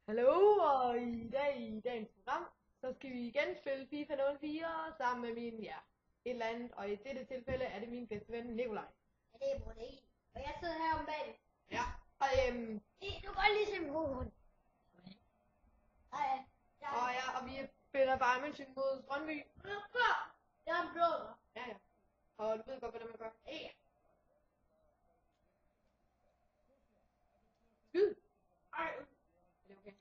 Hallo, og i dagens program, så skal vi igen spille FIFA 04 sammen med min, et eller andet, og i dette tilfælde er det min bedste ven, Nikolaj. Ja, det er Morten Egil. Og jeg sidder her om bagved. Ja, og Du kan godt lige se min gode hund. og vi spiller bare München mod Brøndby. Jeg er blå. Ja, ja. Og du ved godt, hvordan man gør. Ja. Skyd. Ej. Er det okay?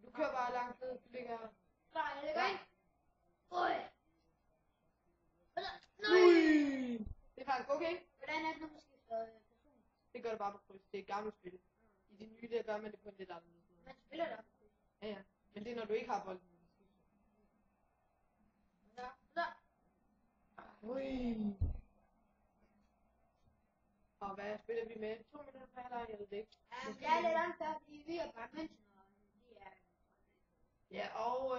Du kører bare langt ned, du ligger... Nej, det gør ikke. Ui. Ui. Det er faktisk okay. Hvordan er det, når man skifter person? Det gør det bare på kryds. Det er et gammelt spil. I de nye, der gør man det på en lidt anderledes måde. Man spiller det op på kryds. Ja, ja. Men det er, når du ikke har bolden. Så. Ui. Og hvad spiller vi med? 2 minutter per halvleg, jeg ved det ikke. Jeg er lidt angst, fordi vi er bare München, og de er... Ja, og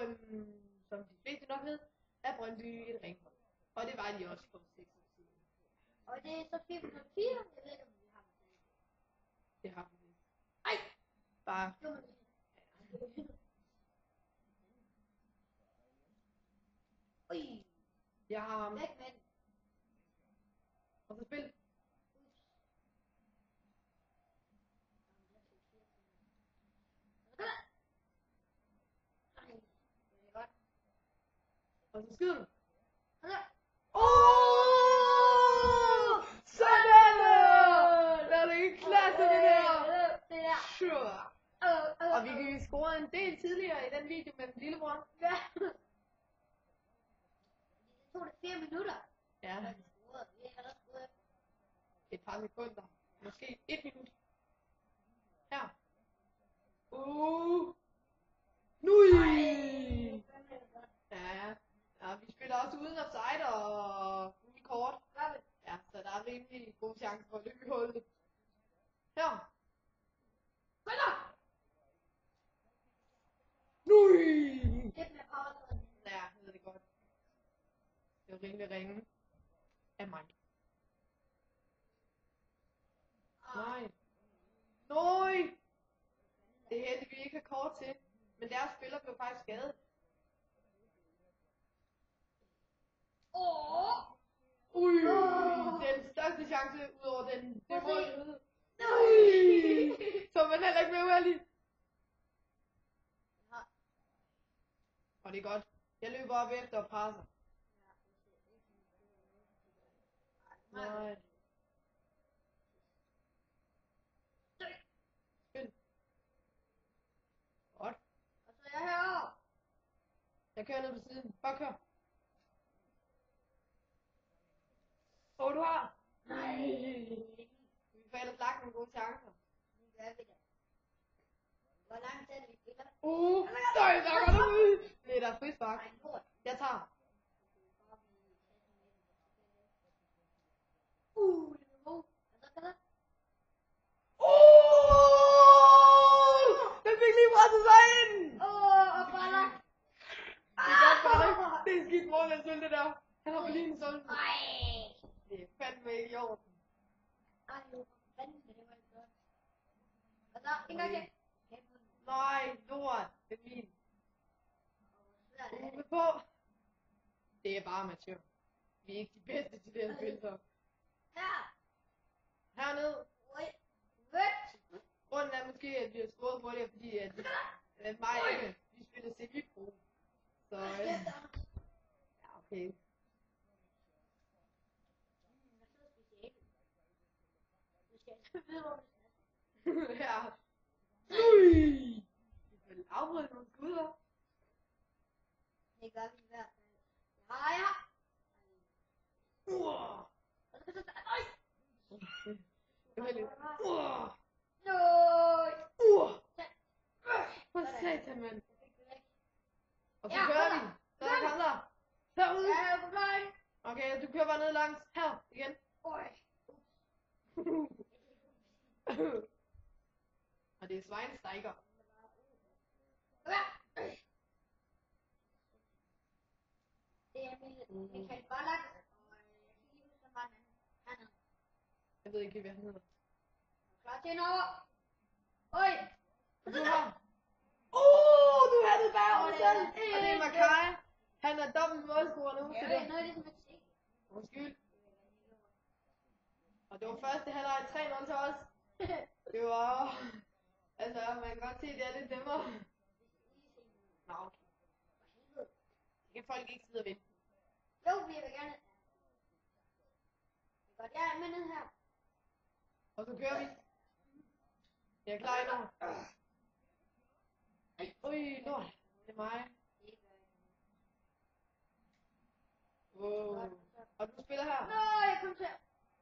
som de fleste nok ved, er Brøndby et ringhold. Og det var de også for 6 år siden. Og det er så 404, jeg ved ikke, om vi har det. Det har vi. Ej! Bare... Jo, men... Ui! Jeg har ham. Væk med den. Og så spil. Og så skyder du. Sådan er det! Der er det ikke klasse, det der! Sure. Og vi scorede en del tidligere i den video med den lillebror. Ja. Det tog det 4 minutter. Ja. Et par sekunder. Måske 1 minut. Her. Nui! Ja. Ja, vi spiller også uden offside og uden kort. Ja, så der er rimelig god chance for at løbe i hullet. Her. Nui! Ja, jeg ved det godt. Det er rimelig ringe af mig. Nej. Nøj! Det er heldigt, vi ikke har kort til. Men deres spiller blev faktisk skadet. Ui! Den største chance ud over den mål. Så man heller ikke med uheldig. Og det er godt. Jeg løber op efter og presser. Nej. Spil. Godt. Og så er jeg herovre. Jeg kører ned på siden. Bare kør. Du har. Nej. Vi får ellers lagt nogle gode chancer. Nu gør vi det. Hvor lang tid er det, vi spiller? Der går du ud. Det er der frispark. Nej, lort. Jeg tager. Det er god. Og så. Den fik lige presset sig ind. Og baller. Det er godt, Baller. Det er skidt mål, han det der. Han har lige en sådan. Det er fandme ikke i orden. Ej, hvor fanden det var ikke godt. Og så, en gang til. Nej, lort. Det er min. Ude på. Det er bare amatør. Vi er ikke de bedste til det her spil, så. Her. Hernede. Grunden er måske, at vi har scoret hurtigere, fordi at mig og Emma, vi spiller semi-pro. Så ja, okay. Ja. Ui! Vi får afbryde nogle skudder. Det gør vi i hvert fald. Ja. Og så oj! Det var lidt. Nøj! For satan, mand. Og så kører vi. Så kom der. Herude. Ja, jeg er på vej. Okay, du kører bare ned langs. Her, igen. Og det er Schweinsteiger. Det er Michael Ballack, og jeg kan lige huske, hvad han hedder. Jeg ved ikke, hvad han hedder. Klar til en over. Oj! Og du har. Du havde det bare over selv. Og det er Makai. Han er dobbelt målscorer nu. Ja, det er noget, det er som at se. Undskyld. Og det var første halvleg 3-0 til os. Det var... Altså, man kan godt se, at det er lidt nemmere. Nå, okay. Det kan folk ikke sidde og vente. Jo, vi vil gerne. Godt, jeg er med ned her. Og så kører vi. Jeg er klar endnu. Ui, lort. Det er mig. Wow. Og du spiller her? Nå, jeg kom til.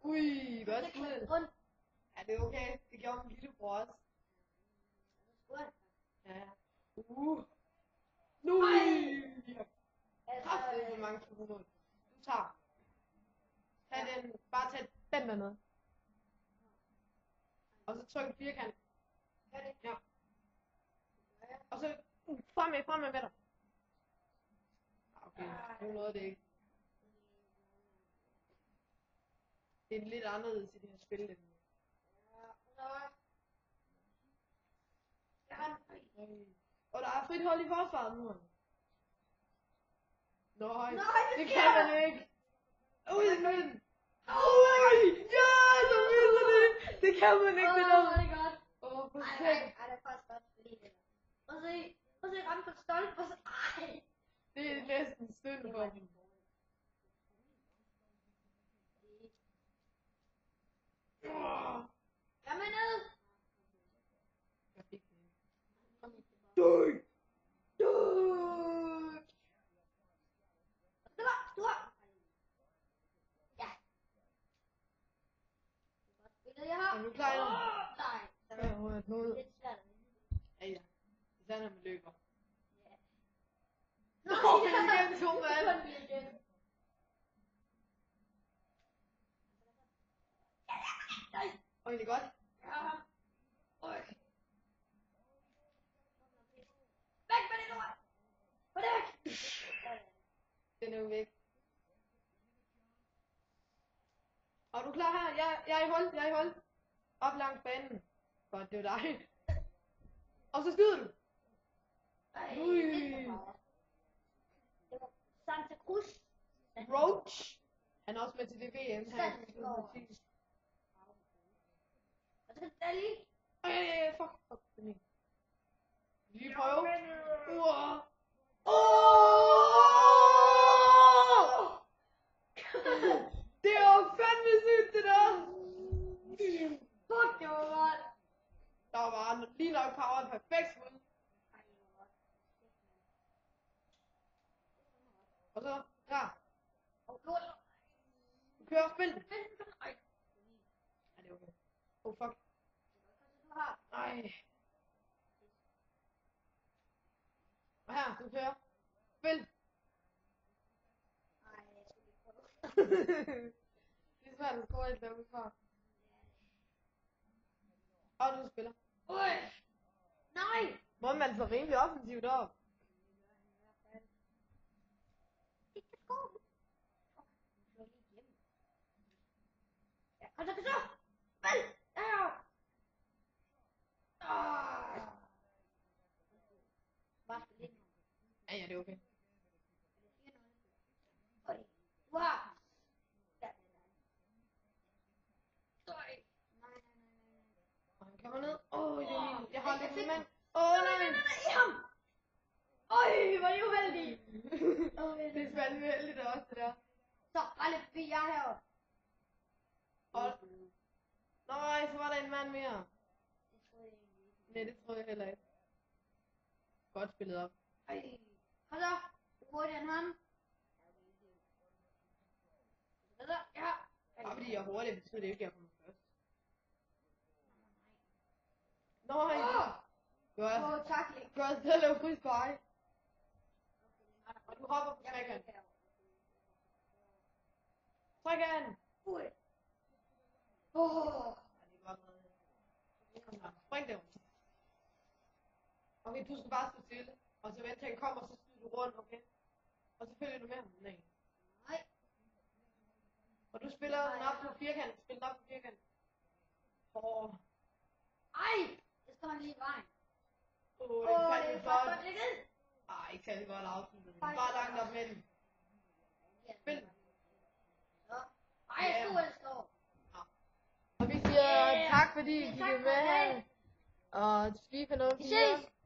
Ui, godt Jeg skud. kan rundt. Ja, det er okay. Det gjorde min lillebror også. Ja. Nu! Kraftigt for mange kilo. Du tager. Tag den. Bare tag den dernede. Og så tryk firkant. Ja. Og så fremad med dig. Okay, nu nåede det ikke. Det er lidt anderledes i det her spil. Og der er frit hold i forsvaret nu. Nej, det kan man ikke. Ui, men. Ui, ja, så viser det. Det kan man ikke, det der. Åh, det er godt. Åh, for Ej, sent. det er faktisk godt fordi det. Og se ramme på stolpe, og så ej. Det er næsten synd for dem. Jeg er med ned. Jeg fik den. Døj! Du har. Ja. Godt spillet, jeg har. Er du klar endnu? Nej. Ja, hun er noget. Det er svært. Ja. Især når man løber. Ja. Nå, vi er igen 2 mand. Og det er godt. Ja. Væk med det lort. Få det væk. Den er jo væk. Og du klar her? Jeg er i hold. Op langs banen. Godt, det var dig. Og så skyder du. Ui. Det var Santa Cruz. Roach. Han er også med til det VM her. Og så kan det lige. Fuck. Lige prøve. Det var fandme sygt, det der. Fuck, det var godt. Der var lige nok power, perfekt skud. Og så, klar. Du kører, spil den. Ja, det er okay. Fuck. Nej. Og her, du kører. Spil. Det er svært at score et derudfra. Og du spiller. Nej. Hvor man så rimelig offensivt op. Ja, kom så. Spil. Ja. Bare spil lidt. Ja, det er okay. Du har. Og han kommer ned. Jeg har lidt en mand. Nej. Hvor er I uheldige. Det er fandme heldigt også, det der. Så, bare lidt forbi, jeg er heroppe. Og... Nej, så var der en mand mere. Det tror jeg egentlig ikke. Nej, det tror jeg heller ikke. Godt spillet op. Kom så. Du er hurtigere end ham. Ja. Bare fordi jeg er hurtig, betyder det ikke, at jeg kommer først. Nej. Godt. Tackling. Godt til at lave frispark. Og du hopper på trækant. Trækant. Ui. Ja, det er godt noget. Kom her. Spring det. Okay, du skal bare stå stille. Og så vente til han kommer, så skyder du rundt, okay? Og så følger du med ham. Nej. Nej. Og du spiller den op på firkant. Spil den op på firkant. Ej. Det står han lige i vejen. Det det er er godt ligget. ikke særlig godt afsluttet. Bare langt op med den. Spil. Ej, jeg skulle ellers stå. Og vi siger tak, fordi I kiggede med her. Og FIFA noget 4.